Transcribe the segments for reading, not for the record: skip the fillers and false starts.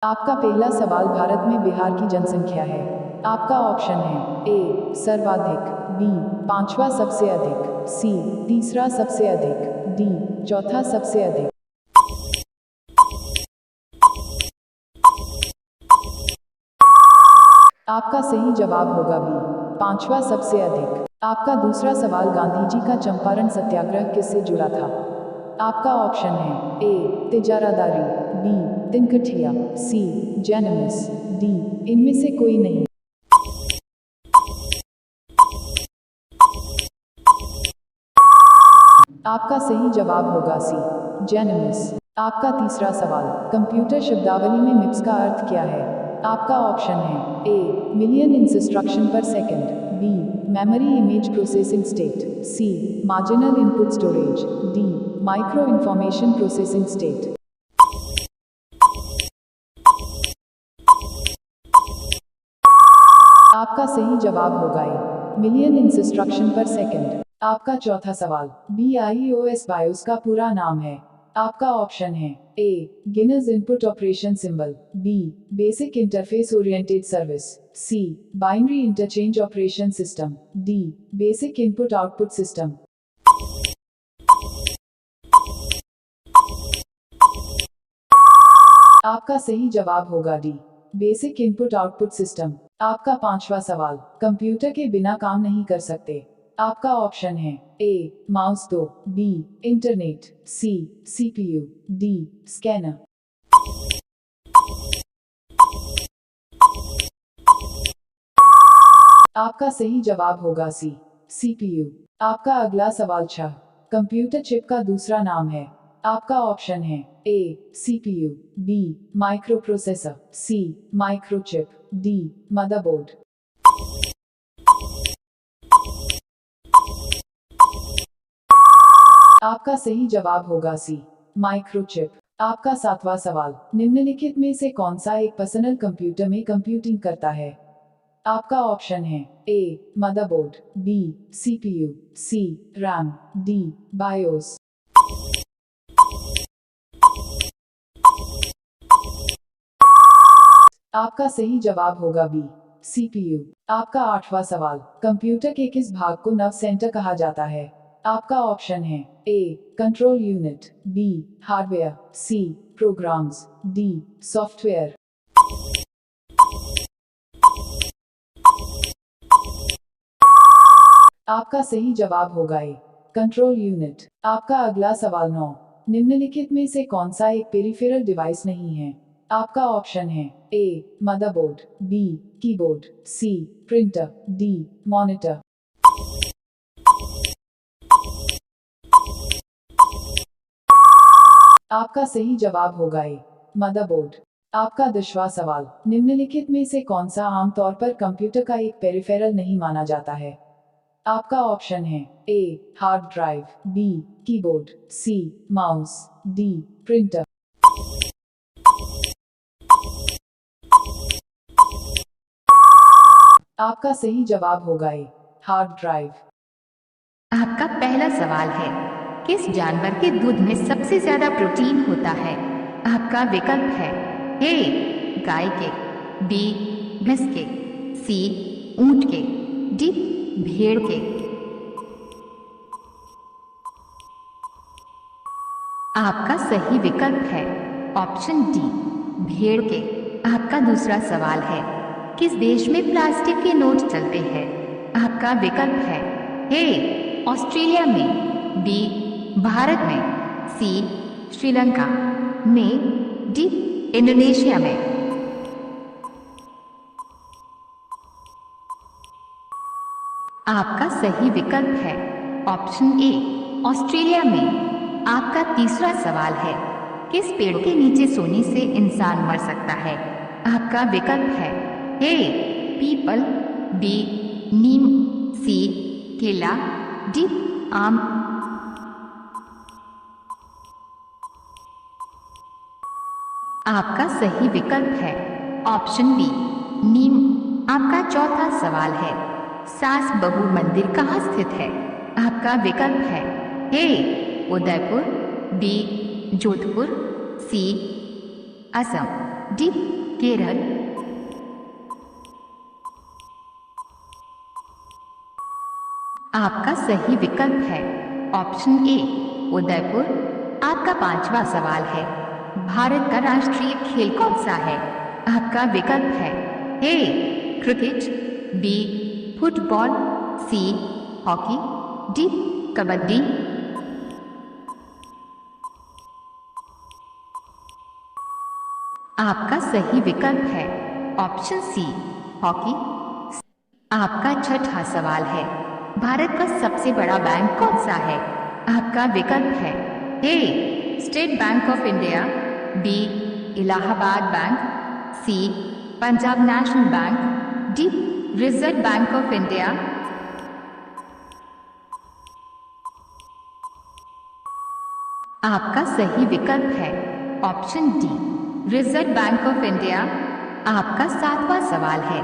आपका पहला सवाल, भारत में बिहार की जनसंख्या है। आपका ऑप्शन है ए सर्वाधिक, बी पांचवा सबसे अधिक, सी तीसरा सबसे अधिक, डी चौथा सबसे अधिक। आपका सही जवाब होगा बी पांचवा सबसे अधिक। आपका दूसरा सवाल, गांधी जी का चंपारण सत्याग्रह किससे जुड़ा था? आपका ऑप्शन है ए तिजारादारी, बी तिनकठिया, सी जैनमिस, डी इनमें से कोई नहीं। आपका सही जवाब होगा सी जैनमिस। आपका तीसरा सवाल, कंप्यूटर शब्दावली में मिप्स का अर्थ क्या है? आपका ऑप्शन है A million instruction per second, B memory image processing state, C marginal input storage, D micro information processing state. आपका सही जवाब होगा A million instruction per second. आपका चौथा सवाल, BIOS बायोस का पूरा नाम है। आपका ऑप्शन है ए गिनर्स input operation symbol, B basic interface oriented service, C binary interchange operation system, D basic input output system. आपका सही जवाब होगा D basic input output system. आपका पांचवा सवाल, कंप्यूटर के बिना काम नहीं कर सकते। आपका ऑप्शन है ए माउस, दो बी इंटरनेट, सी CPU, डी स्कैनर। आपका सही जवाब होगा सी CPU। आपका अगला सवाल, छह कंप्यूटर चिप का दूसरा नाम है। आपका ऑप्शन है ए CPU, बी माइक्रो प्रोसेसर, सी माइक्रोचिप, डी मदरबोर्ड। आपका सही जवाब होगा सी माइक्रोचिप। आपका सातवां सवाल, निम्नलिखित में से कौन सा एक पर्सनल कंप्यूटर में कंप्यूटिंग करता है? आपका ऑप्शन है ए मदरबोर्ड, बी CPU, सी रैम, डी बायोस। आपका सही जवाब होगा बी CPU। आपका आठवां सवाल, कंप्यूटर के किस भाग को नर्व सेंटर कहा जाता है? आपका ऑप्शन है A control unit, B hardware, C programs, D software. आपका सही जवाब होगा ए कंट्रोल यूनिट। आपका अगला सवाल, नौ निम्नलिखित में से कौन सा एक पेरिफेरल डिवाइस नहीं है? आपका ऑप्शन है ए मदरबोर्ड, बी कीबोर्ड, सी प्रिंटर, डी मॉनिटर। आपका सही जवाब होगा ए मदरबोर्ड। आपका 10वां सवाल, निम्नलिखित में से कौन सा आमतौर पर कंप्यूटर का एक पेरिफेरल नहीं माना जाता है? आपका ऑप्शन है A hard drive, B keyboard, C mouse, D printer. आपका सही जवाब होगा ए हार्ड ड्राइव। आपका पहला सवाल है, किस जानवर के दूध में सबसे ज्यादा प्रोटीन होता है? आपका विकल्प है ए गाय के, बी भैंस के, सी ऊंट के, डी भेड़ के। आपका सही विकल्प है ऑप्शन डी भेड़ के। आपका दूसरा सवाल है, किस देश में प्लास्टिक के नोट चलते हैं? आपका विकल्प है ए ऑस्ट्रेलिया में, बी भारत में, सी श्रीलंका में, डी इंडोनेशिया में। आपका सही विकल्प है ऑप्शन ए ऑस्ट्रेलिया में। आपका तीसरा सवाल है, किस पेड़ के नीचे सोने से इंसान मर सकता है? आपका विकल्प है ए पीपल, बी नीम, सी केला, डी आम। आपका सही विकल्प है ऑप्शन बी नीम। आपका चौथा सवाल है, सास बहू मंदिर कहाँ स्थित है? आपका विकल्प है ए उदयपुर, बी जोधपुर, सी असम, डी केरल। आपका सही विकल्प है ऑप्शन ए उदयपुर। आपका पांचवा सवाल है, भारत का राष्ट्रीय खेल कौन सा है? आपका विकल्प है A cricket, B football, C hockey, D kabaddi. आपका सही विकल्प है ऑप्शन सी हॉकी। आपका छठा सवाल है, भारत का सबसे बड़ा बैंक कौन सा है? आपका विकल्प है A State Bank of India, B Allahabad bank, C Punjab national bank, D Reserve Bank of India. आपका सही विकल्प है option D Reserve Bank of India. आपका सातवां सवाल है,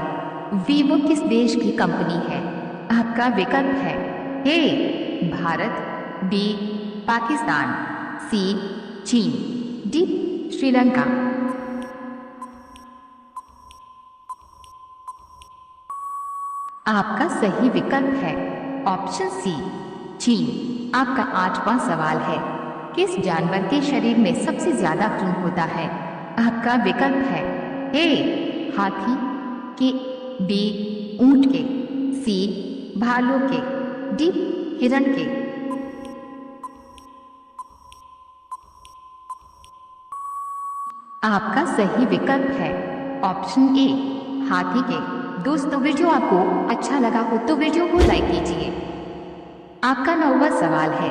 वीवो किस देश की कंपनी है? आपका विकल्प है ए भारत, बी पाकिस्तान, सी चीन, डी श्रीलंका। आपका सही विकल्प है ऑप्शन सी चीन। आपका आठवां सवाल है, किस जानवर के शरीर में सबसे ज्यादा खून होता है? आपका विकल्प है ए हाथी के, बी ऊंट के, सी भालू के, डी हिरण के। आपका सही विकल्प है ऑप्शन ए हाथी के। दोस्तों, वीडियो आपको अच्छा लगा हो तो वीडियो को लाइक कीजिए। आपका नौवां सवाल है,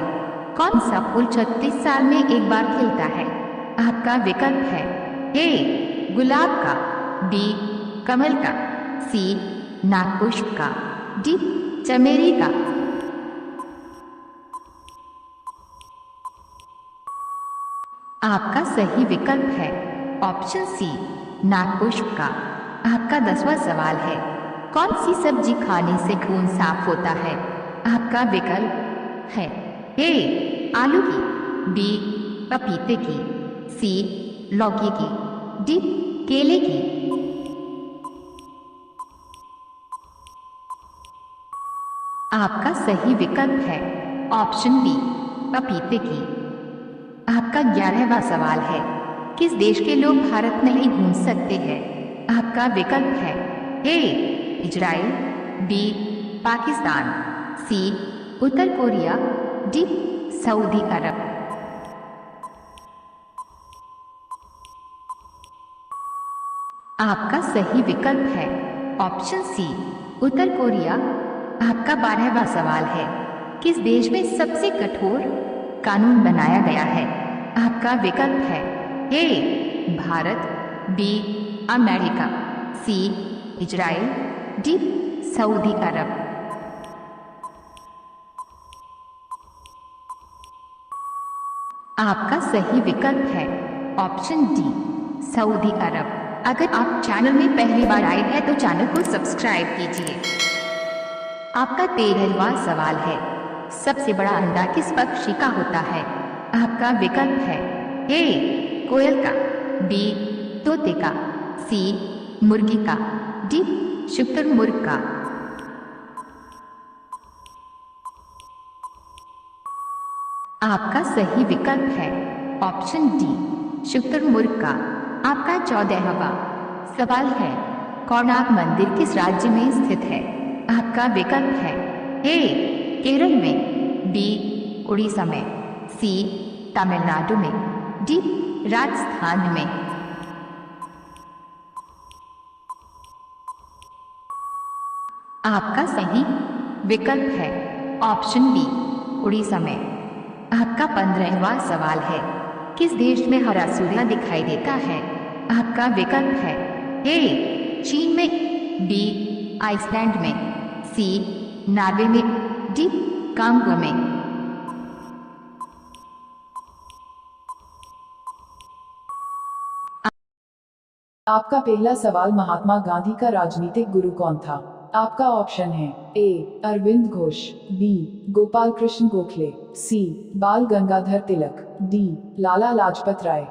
कौन सा फूल 36 साल में एक बार खिलता है? आपका विकल्प है ए गुलाब का, बी कमल का, सी नागपुष्प का, डी चमेली का। आपका सही विकल्प है ऑप्शन सी नागपुष्प का। आपका 10वां सवाल है, कौन सी सब्जी खाने से खून साफ होता है? आपका विकल्प है ए आलू की, बी पपीते की, सी लौकी की, डी केले की। आपका सही विकल्प है ऑप्शन बी पपीते की। आपका 11वां सवाल है, किस देश के लोग भारत में नहीं घूम सकते हैं? आपका विकल्प है ए इजराइल, बी पाकिस्तान, सी उत्तर कोरिया, डी सऊदी अरब। आपका सही विकल्प है ऑप्शन सी उत्तर कोरिया। आपका 12वां सवाल है, किस देश में सबसे कठोर कानून बनाया गया है? आपका विकल्प है A Bharat, B America, C Israel, D Saudi Arab. आपका सही विकल्प है ऑप्शन डी सऊदी अरब। अगर आप चैनल में पहली बार आए हैं तो चैनल को सब्सक्राइब कीजिए। आपका 13वां सवाल है, सबसे बड़ा अंडा किस पक्षी का होता है? आपका विकल्प है ए कोयल का, बी तोते का, सी मुर्गी का, डी शुतुरमुर्ग का। आपका सही विकल्प है ऑप्शन डी शुतुरमुर्ग का। आपका 14वां सवाल है, कोणार्क मंदिर किस राज्य में स्थित है? आपका विकल्प है ए केरल में, बी उड़ीसा में, सी तमिलनाडु में, डी राजस्थान में। आपका सही विकल्प है ऑप्शन बी उड़ीसा में। आपका 15वां सवाल है, किस देश में हरा सूर्य दिखाई देता है? आपका विकल्प है ए चीन में, बी आइसलैंड में, सी नॉर्वे में, डी कांगो में। आपका पहला सवाल, महात्मा गांधी का राजनीतिक गुरु कौन था? आपका ऑप्शन है ए अरविंद घोष, बी गोपाल कृष्ण गोखले, सी बाल गंगाधर तिलक, डी लाला लाजपत राय।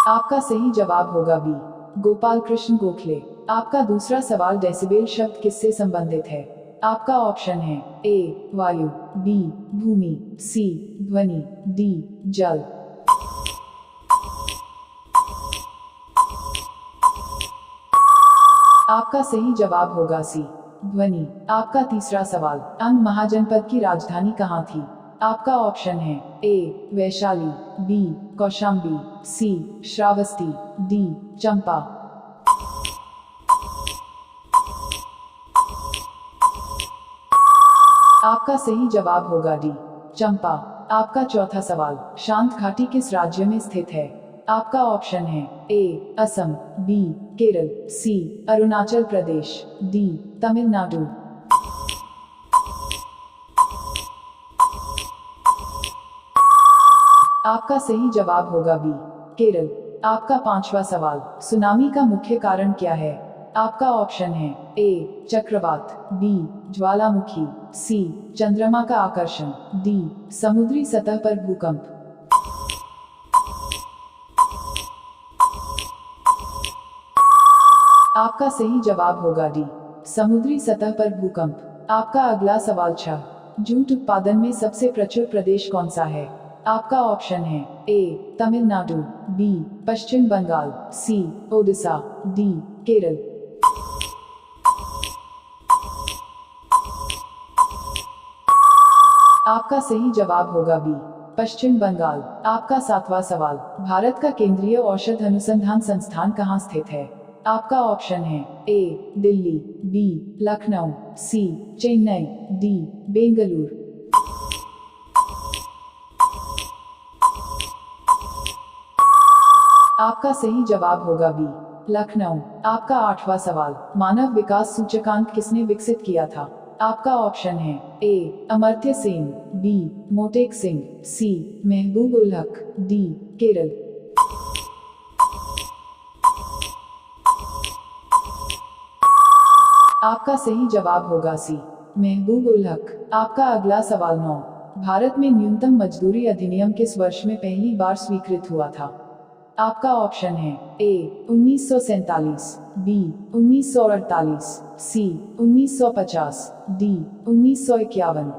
आपका सही जवाब होगा बी, गोपाल कृष्ण गोखले। आपका दूसरा सवाल डेसिबेल शब्द किससे संबंधित है? आपका ऑप्शन है ए वायु, बी भूमि, सी ध्वनि, डी जल। आपका सही जवाब होगा सी ध्वनि। आपका तीसरा सवाल, अंग महाजनपद की राजधानी कहाँ थी? आपका ऑप्शन है ए वैशाली, बी कौशाम्बी, सी श्रावस्ती, डी चंपा। आपका सही जवाब होगा डी चंपा। आपका चौथा सवाल, शांत घाटी किस राज्य में स्थित है? आपका ऑप्शन है ए असम, बी केरल, सी अरुणाचल प्रदेश, डी तमिलनाडु। आपका सही जवाब होगा बी केरल। आपका पांचवा सवाल, सुनामी का मुख्य कारण क्या है? आपका ऑप्शन है ए चक्रवात, बी ज्वालामुखी, सी चंद्रमा का आकर्षण, डी समुद्री सतह पर भूकंप। आपका सही जवाब होगा डी समुद्री सतह पर भूकंप। आपका अगला सवाल 6, जूट उत्पादन में सबसे प्रचुर प्रदेश कौन सा है? आपका ऑप्शन है ए तमिलनाडु, बी पश्चिम बंगाल, सी ओडिशा, डी केरल। आपका सही जवाब होगा बी पश्चिम बंगाल। आपका सातवां सवाल, भारत का केंद्रीय औषध अनुसंधान संस्थान कहाँ स्थित है? आपका ऑप्शन है ए दिल्ली, बी लखनऊ, सी चेन्नई, डी बेंगलुरु। आपका सही जवाब होगा बी लखनऊ। आपका आठवां सवाल, मानव विकास सूचकांक किसने विकसित किया था? आपका ऑप्शन है ए अमर्त्य सेन, बी मोटेक सिंह, सी महबूब उल हक, डी केरल। आपका सही जवाब होगा सी महबूब उल हक। आपका अगला सवाल 9, भारत में न्यूनतम मजदूरी अधिनियम किस वर्ष में पहली बार स्वीकृत हुआ था? आपका ऑप्शन है ए 1947, बी 1948, सी 1950, डी 1951।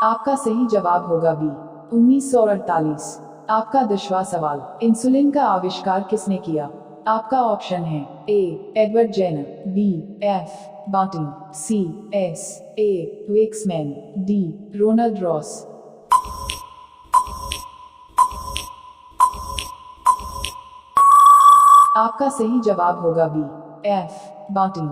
आपका सही जवाब होगा बी 1948। आपका 10वां सवाल, इंसुलिन का आविष्कार किसने किया? आपका ऑप्शन है A Edward Jenner, B F Banting, C S A Waksman, D Ronald Ross. आपका सही जवाब होगा बी एफ बार्टिंग।